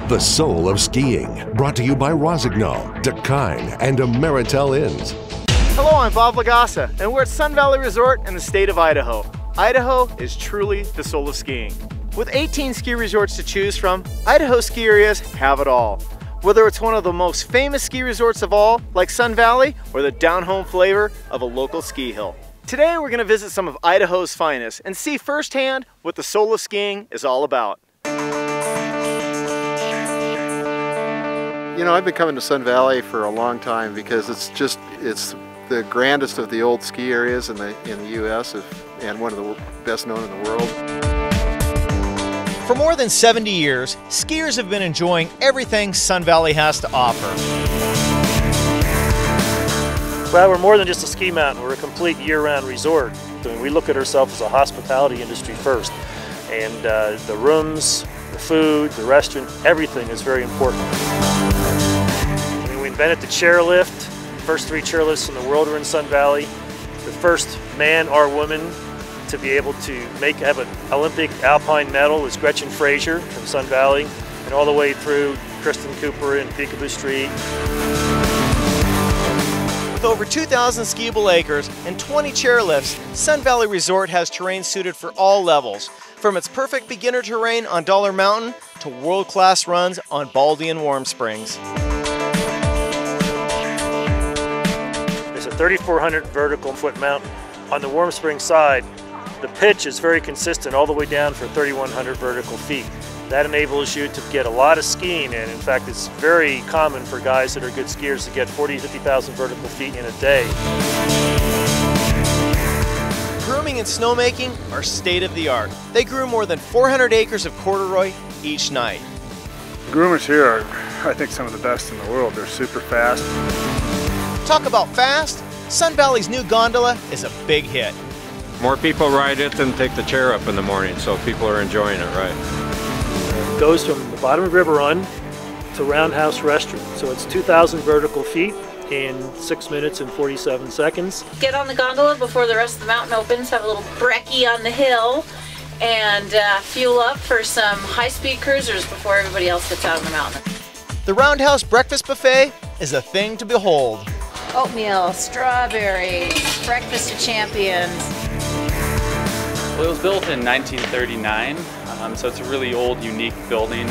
The Soul of Skiing, brought to you by Rosignol, Dakine, and Ameritel Inns. Hello, I'm Bob Lagassa, and we're at Sun Valley Resort in the state of Idaho. Idaho is truly the soul of skiing. With 18 ski resorts to choose from, Idaho ski areas have it all. Whether it's one of the most famous ski resorts of all, like Sun Valley, or the down-home flavor of a local ski hill. Today we're going to visit some of Idaho's finest and see firsthand what the soul of skiing is all about. You know, I've been coming to Sun Valley for a long time because it's the grandest of the old ski areas in the U.S. and one of the best known in the world. For more than 70 years, skiers have been enjoying everything Sun Valley has to offer. Well, we're more than just a ski mountain. We're a complete year-round resort. I mean, we look at ourselves as a hospitality industry first. And the rooms, the food, the restaurant, everything is very important. I mean, we invented the chairlift. The first 3 chairlifts in the world are in Sun Valley. The first man or woman to be able to have an Olympic alpine medal is Gretchen Fraser from Sun Valley, and all the way through Kristen Cooper and Peekaboo Street. With over 2,000 skiable acres and 20 chairlifts, Sun Valley Resort has terrain suited for all levels, from its perfect beginner terrain on Dollar Mountain to world-class runs on Baldy and Warm Springs. There's a 3,400 vertical foot mountain. On the Warm Springs side, the pitch is very consistent all the way down for 3,100 vertical feet. That enables you to get a lot of skiing in. In fact, it's very common for guys that are good skiers to get 40,000 to 50,000 vertical feet in a day. Grooming and snowmaking are state-of-the-art. They grew more than 400 acres of corduroy each night. The groomers here are, I think, some of the best in the world. They're super fast. Talk about fast. Sun Valley's new gondola is a big hit. More people ride it than take the chair up in the morning, so people are enjoying it, right? It goes from the bottom of River Run to Roundhouse Restaurant. So it's 2,000 vertical feet in 6 minutes and 47 seconds. Get on the gondola before the rest of the mountain opens, have a little brekkie on the hill, and fuel up for some high-speed cruisers before everybody else gets out of the mountain. The Roundhouse Breakfast Buffet is a thing to behold. Oatmeal, strawberries, breakfast of champions. Well, it was built in 1939, so it's a really old, unique building.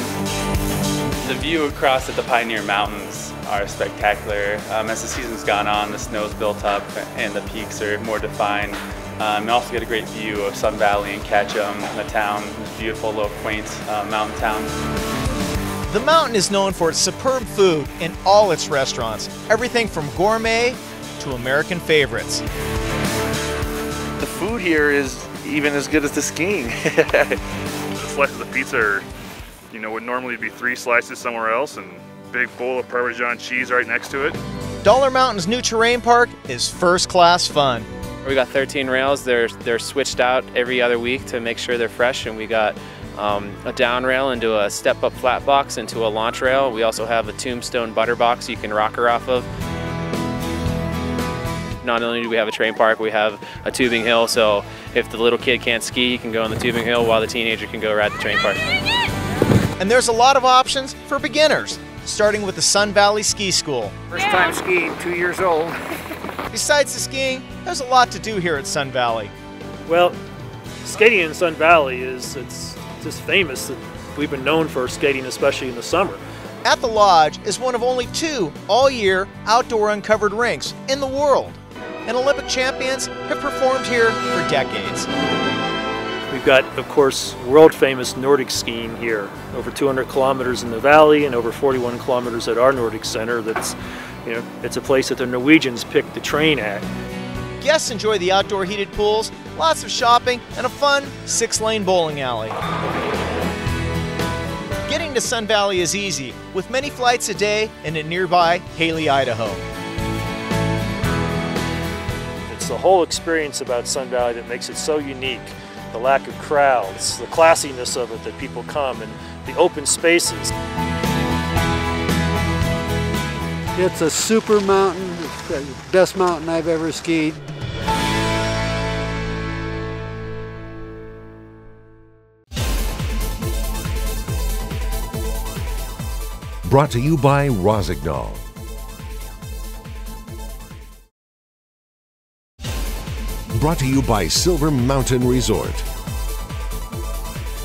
The view across at the Pioneer Mountains are spectacular. As the season's gone on, the snow's built up and the peaks are more defined. You also get a great view of Sun Valley and Ketchum, the town. It's a beautiful, little, quaint mountain town. The mountain is known for its superb food in all its restaurants, everything from gourmet to American favorites. The food here is even as good as the skiing. The slices of pizza are, would normally be 3 slices somewhere else, and big bowl of Parmesan cheese right next to it. Dollar Mountain's new terrain park is first-class fun. We got 13 rails. They're switched out every other week to make sure they're fresh, and we got a down rail into a step-up flat box into a launch rail. We also have a tombstone butter box you can rocker off of. Not only do we have a terrain park, we have a tubing hill, so if the little kid can't ski, he can go on the tubing hill while the teenager can go ride the terrain park. And there's a lot of options for beginners, starting with the Sun Valley Ski School. First time skiing, 2 years old. Besides the skiing, there's a lot to do here at Sun Valley. Well, skating in Sun Valley it's just famous that we've been known for skating, especially in the summer. At the Lodge is one of only 2 all-year outdoor uncovered rinks in the world. And Olympic champions have performed here for decades. We've got, of course, world-famous Nordic skiing here. Over 200 kilometers in the valley and over 41 kilometers at our Nordic Center. That's, it's a place that the Norwegians picked to train at. Guests enjoy the outdoor heated pools, lots of shopping, and a fun 6-lane bowling alley. Getting to Sun Valley is easy, with many flights a day and in nearby Haley, Idaho. It's the whole experience about Sun Valley that makes it so unique. The lack of crowds, the classiness of it that people come, and the open spaces. It's a super mountain. It's the best mountain I've ever skied. Brought to you by Rosignol. Brought to you by Silver Mountain Resort.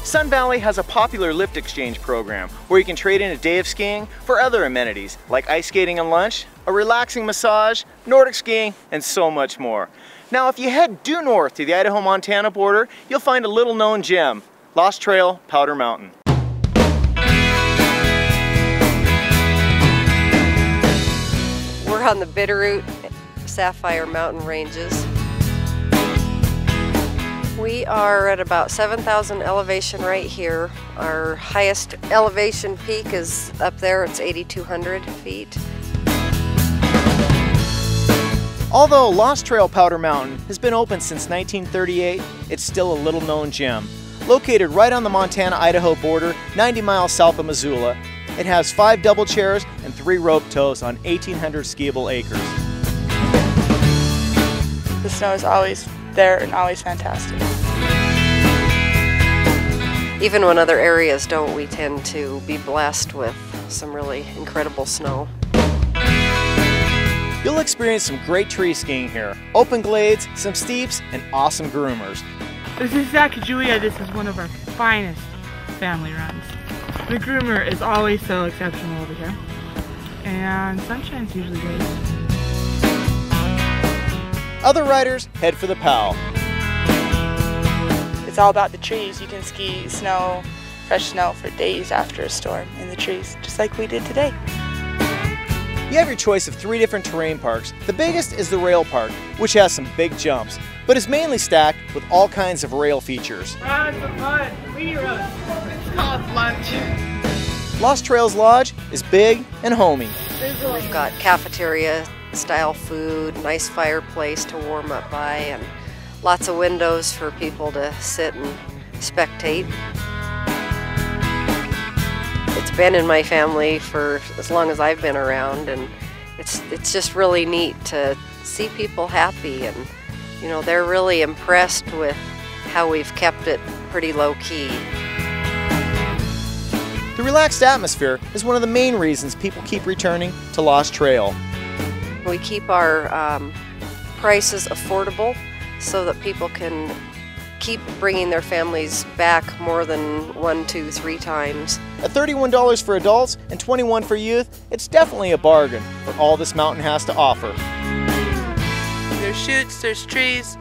Sun Valley has a popular lift exchange program where you can trade in a day of skiing for other amenities like ice skating and lunch, a relaxing massage, Nordic skiing, and so much more. Now, if you head due north to the Idaho-Montana border, you'll find a little-known gem, Lost Trail, Powder Mountain. We're on the Bitterroot Sapphire Mountain Ranges. We are at about 7,000 elevation right here. Our highest elevation peak is up there, it's 8,200 feet. Although Lost Trail Powder Mountain has been open since 1938, it's still a little-known gem. Located right on the Montana-Idaho border, 90 miles south of Missoula, it has 5 double chairs and 3 rope tows on 1,800 skiable acres. The snow is always there and always fantastic. Even when other areas don't, we tend to be blessed with some really incredible snow. You'll experience some great tree skiing here, open glades, some steeps, and awesome groomers. This is Sacagawea. This is one of our finest family runs. The groomer is always so exceptional over here, and sunshine's usually great. Other riders head for the POW. It's all about the trees. You can ski snow, fresh snow for days after a storm in the trees, just like we did today. You have your choice of 3 different terrain parks. The biggest is the Rail Park, which has some big jumps, but is mainly stacked with all kinds of rail features. It's called lunch. Lost Trails Lodge is big and homey. We've got cafeteria style food, nice fireplace to warm up by, and lots of windows for people to sit and spectate. It's been in my family for as long as I've been around, and it's just really neat to see people happy, and you know, they're really impressed with how we've kept it pretty low key. The relaxed atmosphere is one of the main reasons people keep returning to Lost Trail. We keep our prices affordable so that people can keep bringing their families back more than 1, 2, 3 times. At $31 for adults and $21 for youth, it's definitely a bargain for all this mountain has to offer. There's chutes, there's trees,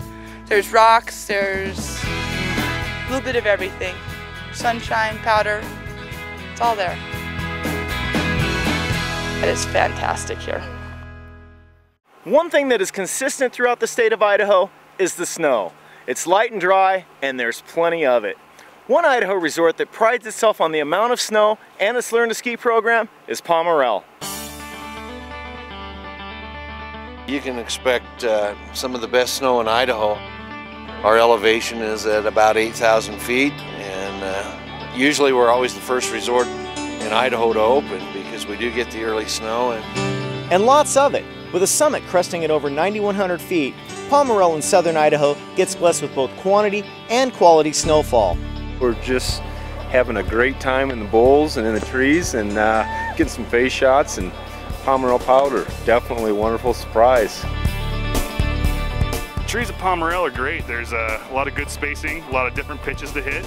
there's rocks, there's a little bit of everything. Sunshine, powder, it's all there. It is fantastic here. One thing that is consistent throughout the state of Idaho is the snow. It's light and dry, and there's plenty of it. One Idaho resort that prides itself on the amount of snow and its Learn to Ski program is Pomerelle. You can expect some of the best snow in Idaho. Our elevation is at about 8,000 feet, and usually we're always the first resort in Idaho to open because we do get the early snow. And lots of it. With a summit cresting at over 9,100 feet, Pomerelle in southern Idaho gets blessed with both quantity and quality snowfall. We're just having a great time in the bowls and in the trees, and getting some face shots, and Pomerelle powder, definitely a wonderful surprise. Trees at Pomerelle are great. There's a lot of good spacing, a lot of different pitches to hit,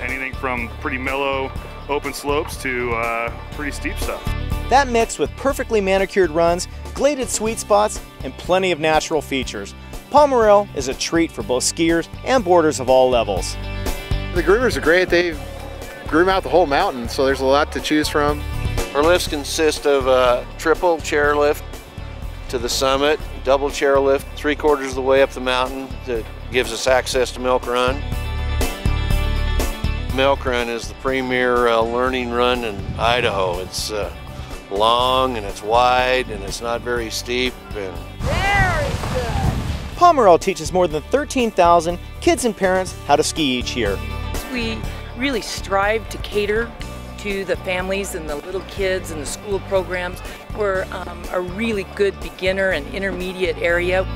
anything from pretty mellow open slopes to pretty steep stuff. That mixed with perfectly manicured runs, gladed sweet spots, and plenty of natural features. Pomerelle is a treat for both skiers and boarders of all levels. The groomers are great. They groom out the whole mountain, so there's a lot to choose from. Our lifts consist of a triple chairlift to the summit, double chairlift 3/4 of the way up the mountain that gives us access to Milk Run. Milk Run is the premier learning run in Idaho. It's long and it's wide and it's not very steep. And very good. Pomerelle teaches more than 13,000 kids and parents how to ski each year. We really strive to cater to the families and the little kids and the school programs. We're a really good beginner and intermediate area.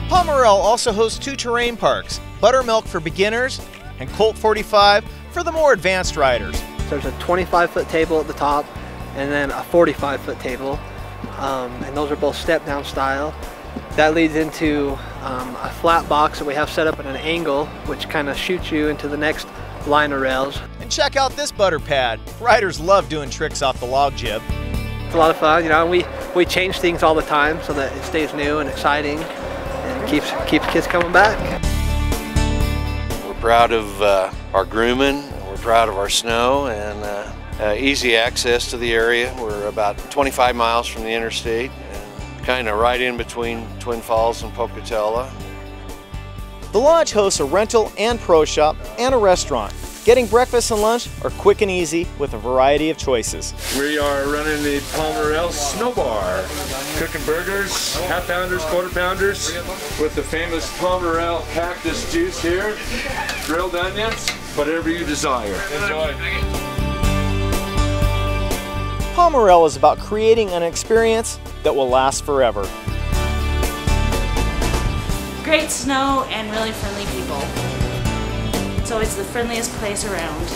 Pomerelle also hosts 2 terrain parks, Buttermilk for beginners and Colt 45 for the more advanced riders. There's a 25-foot table at the top, and then a 45-foot table. And those are both step-down style. That leads into a flat box that we have set up at an angle, which kind of shoots you into the next line of rails. And check out this butter pad. Riders love doing tricks off the log jib. It's a lot of fun, you know, and we change things all the time so that it stays new and exciting and keeps kids coming back. We're proud of our grooming, we're proud of our snow, and easy access to the area. We're about 25 miles from the interstate, and kind of right in between Twin Falls and Pocatello. The lodge hosts a rental and pro shop and a restaurant. Getting breakfast and lunch are quick and easy with a variety of choices. We are running the Palmerell Snow Bar, cooking burgers, half pounders, quarter pounders, with the famous Palmerell cactus juice here, grilled onions, whatever you desire. Enjoy. Palmerell is about creating an experience that will last forever. Great snow and really friendly people. It's always the friendliest place around.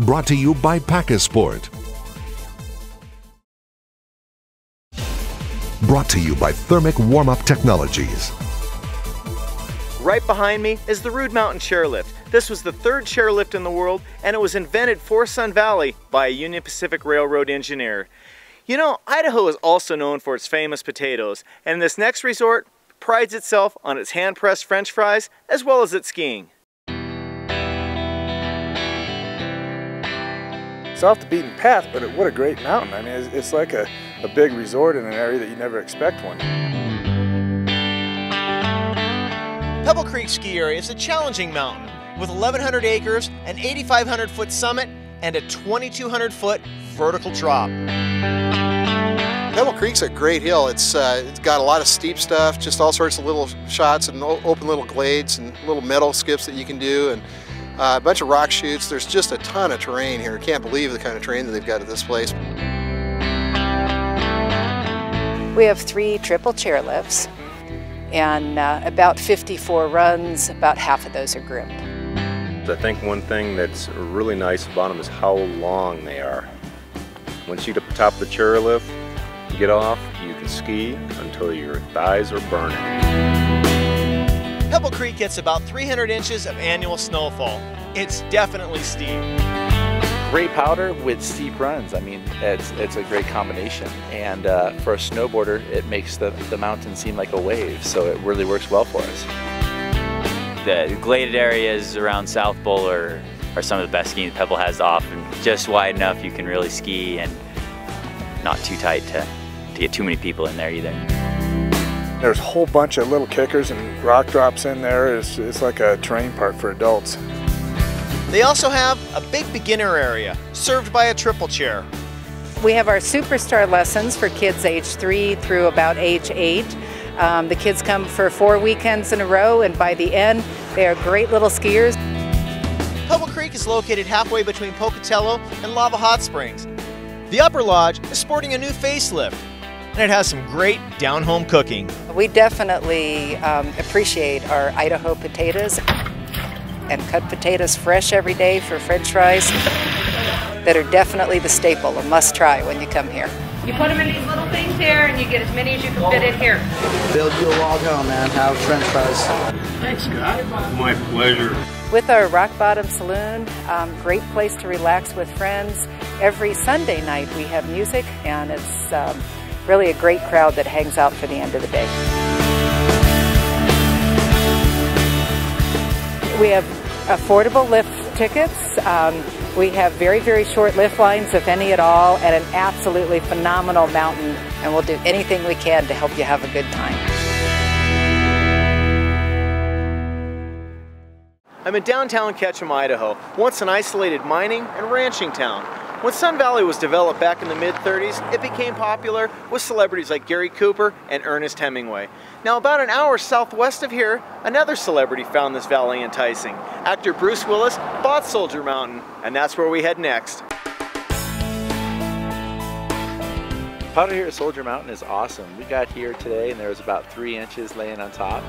Brought to you by Packasport. Brought to you by Thermic Warm-Up Technologies. Right behind me is the Rude Mountain Chairlift. This was the third chairlift in the world, and it was invented for Sun Valley by a Union Pacific Railroad engineer. You know, Idaho is also known for its famous potatoes, and this next resort prides itself on its hand-pressed French fries as well as its skiing. It's off the beaten path, but what a great mountain. I mean, it's like a big resort in an area that you never expect one. Pebble Creek Ski Area is a challenging mountain with 1,100 acres, an 8,500-foot summit, and a 2,200-foot vertical drop. Pebble Creek's a great hill. It's got a lot of steep stuff, just all sorts of little shots and open little glades and little meadow skips that you can do, and a bunch of rock chutes. There's just a ton of terrain here. Can't believe the kind of terrain that they've got at this place. We have 3 triple chairlifts and about 54 runs. About half of those are groomed. I think one thing that's really nice about them is how long they are. Once you get to the top of the chairlift, you get off, you can ski until your thighs are burning. Pebble Creek gets about 300 inches of annual snowfall. It's definitely steep. Great powder with steep runs. I mean, it's a great combination. And for a snowboarder, it makes the mountain seem like a wave, so it really works well for us. The gladed areas around South Bowl are some of the best skiing Pebble has to offer. Just wide enough you can really ski and not too tight to get too many people in there either. There's a whole bunch of little kickers and rock drops in there. It's like a terrain park for adults. They also have a big beginner area served by a triple chair. We have our Superstar lessons for kids age 3 through about age 8. The kids come for 4 weekends in a row, and by the end, they are great little skiers. Pebble Creek is located halfway between Pocatello and Lava Hot Springs. The Upper Lodge is sporting a new facelift, and it has some great down-home cooking. We definitely appreciate our Idaho potatoes and cut potatoes fresh every day for French fries that are definitely the staple, a must-try when you come here. You put them in these little things here, and you get as many as you can fit in here. Build you a log home, man. Have French fries. Thanks, Scott. My pleasure. With our Rock Bottom Saloon, great place to relax with friends. Every Sunday night we have music, and it's really a great crowd that hangs out for the end of the day. We have affordable lift tickets. We have very, very short lift lines, if any at all, and an absolutely phenomenal mountain, and we'll do anything we can to help you have a good time. I'm in downtown Ketchum, Idaho, once an isolated mining and ranching town. When Sun Valley was developed back in the mid-30s, it became popular with celebrities like Gary Cooper and Ernest Hemingway. Now, about an hour southwest of here, another celebrity found this valley enticing. Actor Bruce Willis bought Soldier Mountain, and that's where we head next. Powder here at Soldier Mountain is awesome. We got here today and there was about 3 inches laying on top.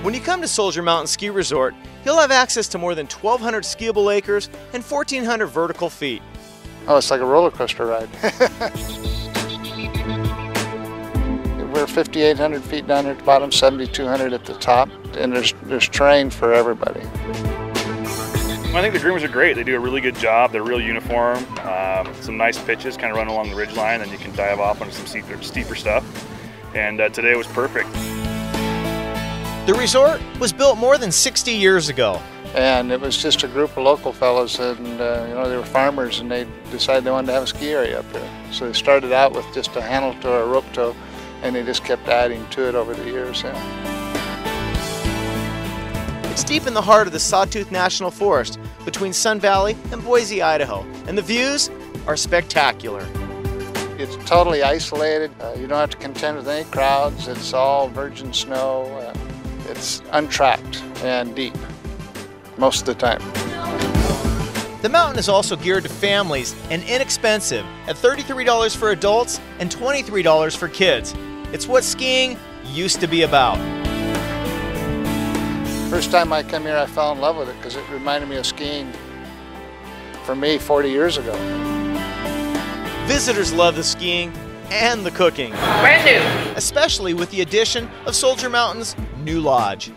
When you come to Soldier Mountain Ski Resort, you'll have access to more than 1,200 skiable acres and 1,400 vertical feet. Oh, it's like a roller coaster ride. We're 5,800 feet down here at the bottom, 7,200 at the top, and there's terrain for everybody. I think the groomers are great. They do a really good job. They're real uniform. Some nice pitches, kind of run along the ridge line, and you can dive off onto some steeper stuff. And today was perfect. The resort was built more than 60 years ago. And it was just a group of local fellows, and you know, they were farmers, and they decided they wanted to have a ski area up here. So they started out with just a handle tow or a rope tow, and they just kept adding to it over the years. It's deep in the heart of the Sawtooth National Forest between Sun Valley and Boise, Idaho, and the views are spectacular. It's totally isolated. You don't have to contend with any crowds. It's all virgin snow. It's untracked and deep most of the time. The mountain is also geared to families and inexpensive at $33 for adults and $23 for kids. It's what skiing used to be about. First time I come here, I fell in love with it because it reminded me of skiing for me 40 years ago. Visitors love the skiing and the cooking. Brand new. Especially with the addition of Soldier Mountain's new lodge.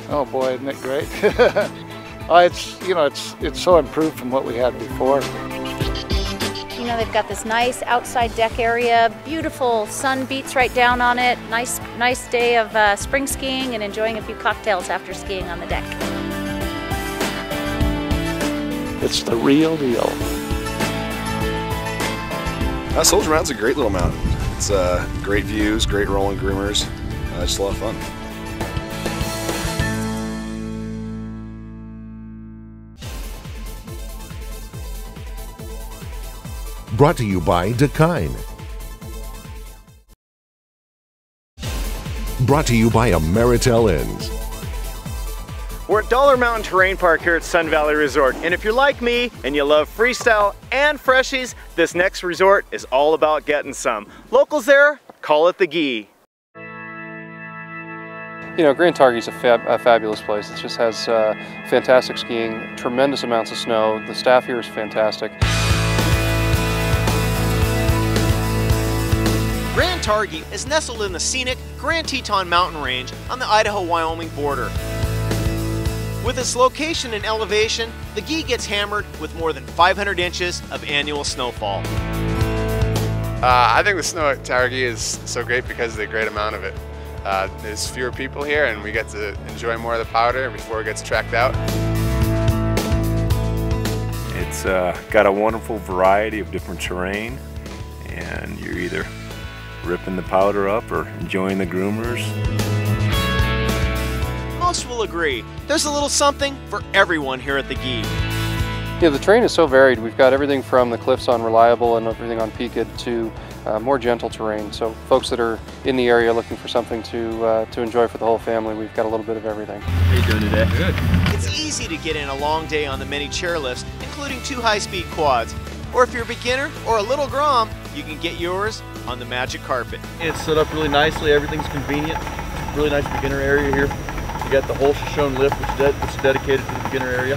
Oh boy, isn't it great? It's so improved from what we had before. You know, they've got this nice outside deck area, beautiful sun beats right down on it. Nice day of spring skiing and enjoying a few cocktails after skiing on the deck. It's the real deal. Soldier Mountain's a great little mountain. It's great views, great rolling groomers, just a lot of fun. Brought to you by Dakine. Brought to you by Ameritel Inns. We're at Dollar Mountain Terrain Park here at Sun Valley Resort. And if you're like me and you love freestyle and freshies, this next resort is all about getting some. Locals there call it the Gi. You know, Grand Targhee's a fabulous place. It just has fantastic skiing, tremendous amounts of snow. The staff here is fantastic. Grand Targhee is nestled in the scenic Grand Teton mountain range on the Idaho-Wyoming border. With its location and elevation, the Gi gets hammered with more than 500 inches of annual snowfall. I think the snow at Targhee is so great because of the great amount of it. There's fewer people here and we get to enjoy more of the powder before it gets tracked out. It's got a wonderful variety of different terrain, and you're either ripping the powder up or enjoying the groomers. Most will agree, there's a little something for everyone here at the Gi. Yeah, the terrain is so varied. We've got everything from the cliffs on Reliable and everything on Peaked to more gentle terrain. So folks that are in the area looking for something to enjoy for the whole family, we've got a little bit of everything. How you doing today? Good. It's easy to get in a long day on the many chairlifts, including 2 high-speed quads. Or if you're a beginner or a little grom, you can get yours on the magic carpet. It's set up really nicely, everything's convenient. Really nice beginner area here. You got the whole Shoshone lift, which is dedicated to the beginner area.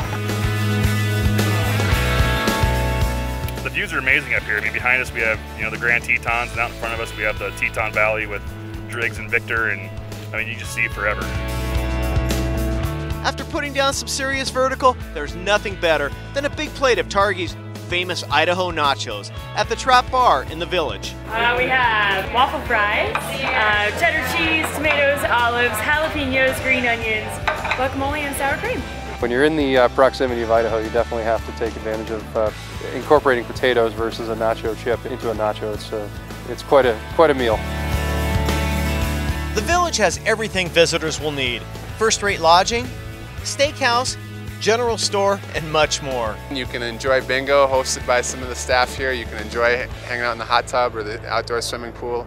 The views are amazing up here. I mean, behind us we have, you know, the Grand Tetons, and out in front of us we have the Teton Valley with Driggs and Victor, and I mean, you just see it forever. After putting down some serious vertical, there's nothing better than a big plate of Targhee's famous Idaho nachos at the Trap Bar in the Village. We have waffle fries, cheddar cheese, tomatoes, olives, jalapenos, green onions, guacamole, and sour cream. When you're in the proximity of Idaho, you definitely have to take advantage of incorporating potatoes versus a nacho chip into a nacho. It's quite a meal. The Village has everything visitors will need: first-rate lodging, steakhouse, general store, and much more. You can enjoy bingo hosted by some of the staff here. You can enjoy hanging out in the hot tub or the outdoor swimming pool.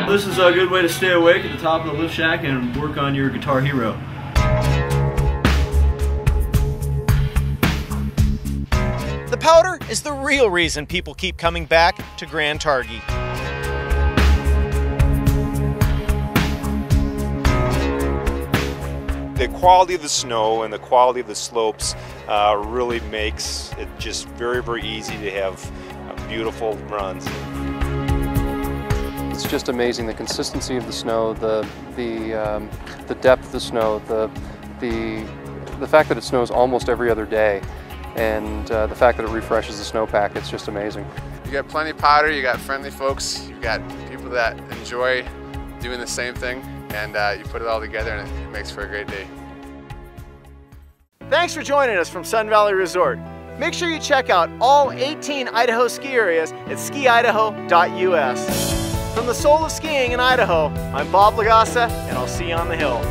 This is a good way to stay awake at the top of the lift shack and work on your Guitar Hero. The powder is the real reason people keep coming back to Grand Targhee. The quality of the snow and the quality of the slopes really makes it just very, very easy to have beautiful runs. It's just amazing, the consistency of the snow, the depth of the snow, the fact that it snows almost every other day, and the fact that it refreshes the snowpack. It's just amazing. You got plenty of powder, you got friendly folks, you got people that enjoy doing the same thing, and you put it all together and it makes for a great day. Thanks for joining us from Sun Valley Resort. Make sure you check out all 18 Idaho ski areas at skiidaho.us. From the soul of skiing in Idaho, I'm Bob Lagasa, and I'll see you on the hill.